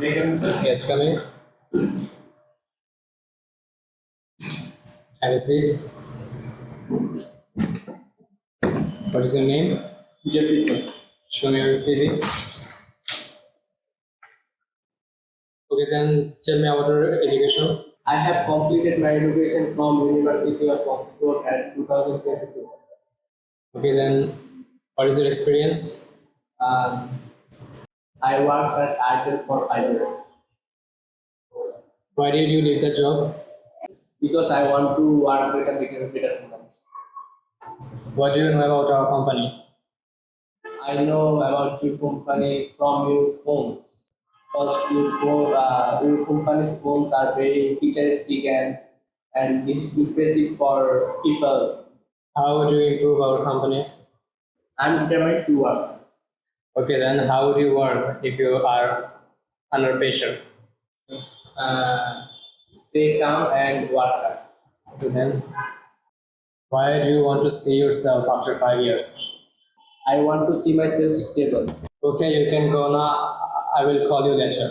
Yes, come in. Have a seat. What is your name? Jefferson. Show me your CV. Okay, then tell me about your education. I have completed my education from University of Oxford at 2022. Okay, then what is your experience? Um, I worked at IELTS for 5 years Why did you leave the job? because I want to work with a better company. What do you know about our company? I know about your company from your phones because your company's phones are very futuristic and this is impressive for people. How would you improve our company? I'm determined to work. Okay, then how would you work if you are under pressure? Stay calm and work hard. Okay, then why do you want to see yourself after 5 years? I want to see myself stable. Okay, you can go now. I will call you later.